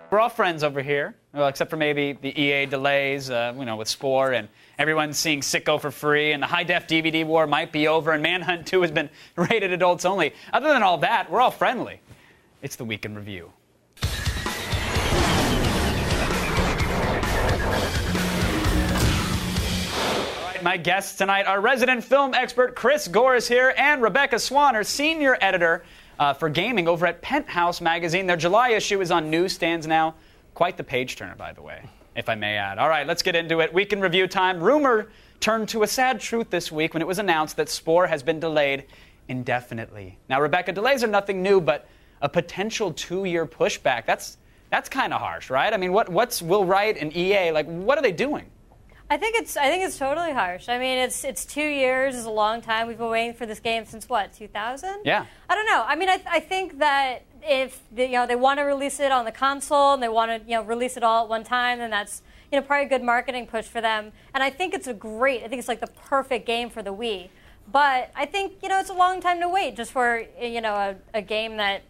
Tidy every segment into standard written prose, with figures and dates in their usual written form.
We're all friends over here, well, except for maybe the EA delays, with Spore, and everyone's seeing Sicko for free, and the high-def DVD war might be over, and Manhunt 2 has been rated adults only. Other than all that, we're all friendly. It's the Week in Review. All right, my guests tonight are resident film expert Chris Gore is here, and Rebecca Swanner, senior editor for gaming over at Penthouse Magazine. Their July issue is on newsstands now. Quite the page-turner, by the way, if I may add. All right, let's get into it. Week in Review time. Rumor turned to a sad truth this week when it was announced that Spore has been delayed indefinitely. Now, Rebecca, delays are nothing new, but a potential 2-year pushback, that's kind of harsh, right? I mean, what's Will Wright and EA, what are they doing? I think it's totally harsh. I mean, it's 2 years is a long time. We've been waiting for this game since what, 2000? Yeah. I don't know. I mean, I think that if they want to release it on the console and they want to release it all at one time, then that's probably a good marketing push for them. And I think it's it's like the perfect game for the Wii. But I think it's a long time to wait just for a game that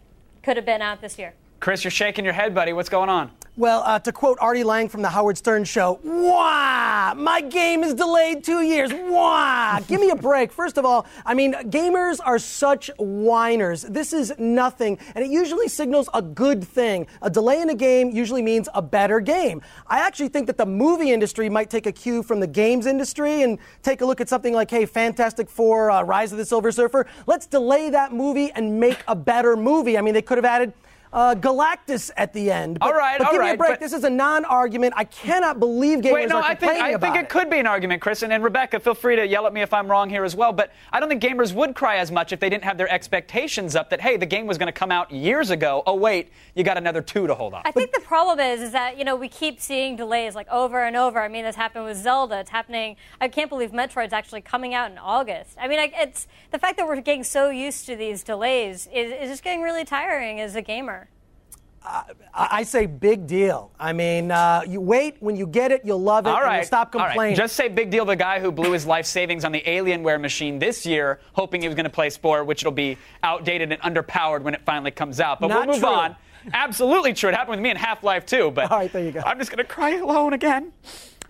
could have been out this year. Chris, you're shaking your head, buddy. What's going on? Well, to quote Artie Lang from the Howard Stern Show, wah! My game is delayed 2 years. Wah! Give me a break. First of all, I mean, gamers are such whiners. This is nothing, and it usually signals a good thing. A delay in a game usually means a better game. I actually think that the movie industry might take a cue from the games industry and take a look at something like, hey, Fantastic Four, Rise of the Silver Surfer. Let's delay that movie and make a better movie. I mean, they could have added Galactus at the end. But give me a break. This is a non-argument. I cannot believe gamers are complaining about it. I think it could be an argument, Chris. And Rebecca, feel free to yell at me if I'm wrong here as well. But I don't think gamers would cry as much if they didn't have their expectations up that, hey, the game was going to come out years ago. Oh, wait, you got another 2 to hold on. I think the problem is that, we keep seeing delays over and over. I mean, this happened with Zelda. It's happening. I can't believe Metroid's actually coming out in August. I mean, it's the fact that we're getting so used to these delays is just getting really tiring as a gamer. I say big deal. I mean, you wait. When you get it, you'll love it, and you'll stop complaining. All right. Just say big deal the guy who blew his life savings on the Alienware machine this year, hoping he was going to play Spore, which will be outdated and underpowered when it finally comes out. But we'll move on. Absolutely true. It happened with me in Half-Life 2. But all right, there you go. I'm just going to cry alone again.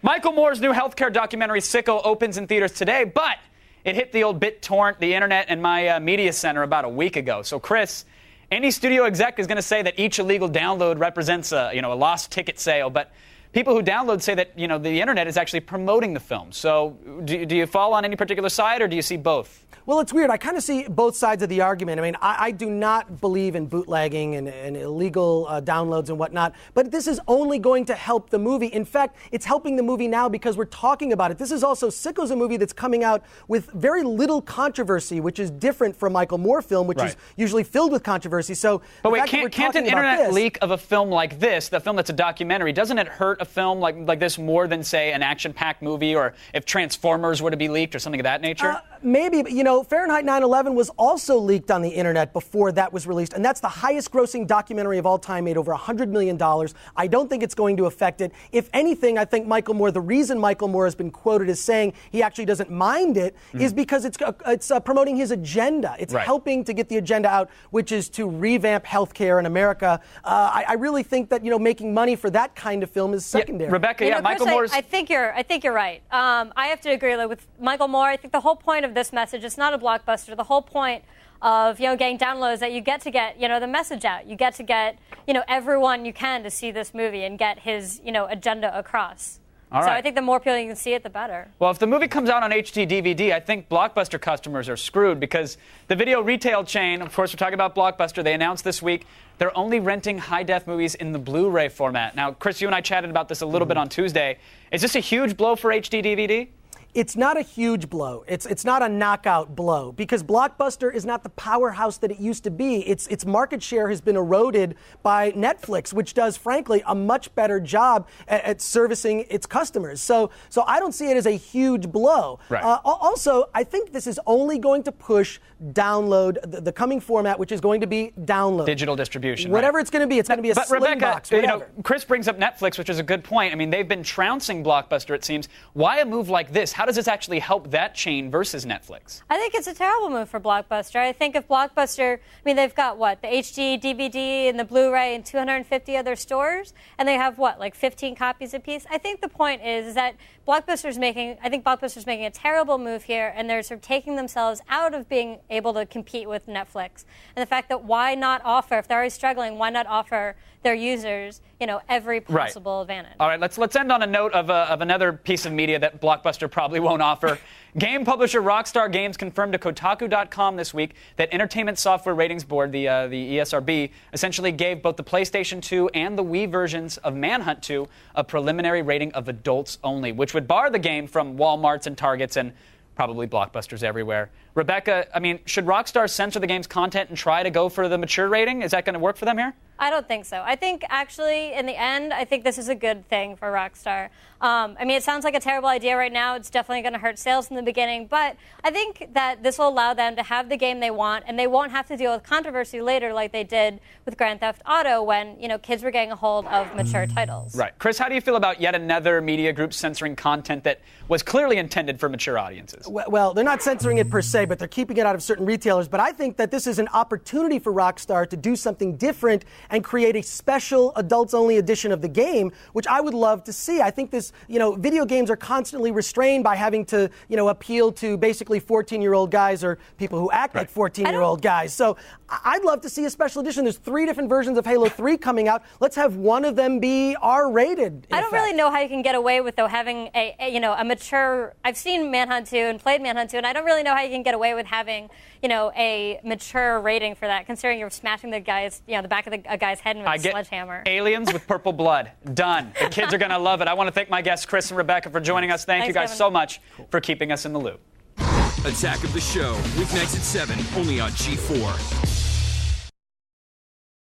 Michael Moore's new healthcare documentary, Sicko, opens in theaters today, but it hit the old BitTorrent, the internet, and my media center about a week ago. So, Chris, any studio exec is going to say that each illegal download represents a lost ticket sale, but people who download say that the internet is actually promoting the film. So do you fall on any particular side, or do you see both? Well, it's weird. I kind of see both sides of the argument. I mean, I do not believe in bootlegging and illegal downloads and whatnot, but this is only going to help the movie. In fact, it's helping the movie now because we're talking about it. This is also, Sicko's a movie that's coming out with very little controversy, which is different from Michael Moore film, which is usually filled with controversy. So, but wait, can't an internet leak of a film like this, the film that's a documentary, doesn't it hurt a film like this more than, say, an action-packed movie, or if Transformers were to be leaked or something of that nature? Maybe, but Fahrenheit 9/11 was also leaked on the internet before that was released, and that's the highest-grossing documentary of all time, made over $100 million. I don't think it's going to affect it. If anything, I think Michael Moore, the reason Michael Moore has been quoted as saying he actually doesn't mind it is because it's promoting his agenda. It's helping to get the agenda out, which is to revamp healthcare in America. I really think that making money for that kind of film is secondary. Rebecca, Michael Moore's. I think you're right. I have to agree with Michael Moore. I think the whole point of this message, it's not a blockbuster. The whole point of getting downloads that you get to get the message out. You get to get everyone you can to see this movie and get his agenda across. So I think the more people you can see it, the better. Well, if the movie comes out on HD DVD, I think Blockbuster customers are screwed, because the video retail chain, of course, we're talking about Blockbuster, they announced this week they're only renting high-def movies in the Blu-ray format. Now, Chris, you and I chatted about this a little bit on Tuesday. Is this a huge blow for HD DVD? It's not a huge blow. It's not a knockout blow, because Blockbuster is not the powerhouse that it used to be. Its market share has been eroded by Netflix, which does, frankly, a much better job at servicing its customers. So I don't see it as a huge blow. Right. Also, I think this is only going to push download, the coming format, which is going to be download. Digital distribution. Whatever it's going to be. It's going to be a slim Rebecca, box, whatever. Chris brings up Netflix, which is a good point. I mean, they've been trouncing Blockbuster, it seems. Why a move like this? How does this actually help that chain versus Netflix? I think it's a terrible move for Blockbuster. I think if Blockbuster, they've got what, the HD, DVD, and the Blu-ray in 250 other stores, and they have what, like 15 copies apiece? I think the point is that Blockbuster's making a terrible move here, and they're sort of taking themselves out of being able to compete with Netflix. And the fact that why not offer, if they're already struggling, why not offer their users, every possible advantage? All right, let's end on a note of another piece of media that Blockbuster probably won't offer. Game publisher Rockstar Games confirmed to Kotaku.com this week that Entertainment Software Ratings Board, the ESRB, essentially gave both the PlayStation 2 and the Wii versions of Manhunt 2 a preliminary rating of adults only, which would bar the game from Walmarts and Targets and probably Blockbusters everywhere. Rebecca, should Rockstar censor the game's content and try to go for the mature rating? Is that going to work for them here? I don't think so. I think actually, in the end, I think this is a good thing for Rockstar. It sounds like a terrible idea right now. It's definitely going to hurt sales in the beginning. But I think that this will allow them to have the game they want, and they won't have to deal with controversy later like they did with Grand Theft Auto when, kids were getting a hold of mature titles. Right. Chris, how do you feel about yet another media group censoring content that was clearly intended for mature audiences? Well, they're not censoring it per se, but they're keeping it out of certain retailers. But I think that this is an opportunity for Rockstar to do something different and create a special adults-only edition of the game, which I would love to see. I think this, video games are constantly restrained by having to, appeal to basically 14-year-old guys or people who act like 14-year-old guys. So I'd love to see a special edition. There's 3 different versions of Halo 3 coming out. Let's have one of them be R-rated. I don't really know how you can get away with, though, having a mature... I've seen Manhunt 2 and played Manhunt 2, and I don't really know how you can get away with having, a mature rating for that, considering you're smashing the guy's, the back of a guy's head with a sledgehammer. Aliens with purple blood. Done. The kids are going to love it. I want to thank my guests, Chris and Rebecca, for joining us. Thanks you guys Kevin. so much for keeping us in the loop. Attack of the Show, weeknights at 7, only on G4.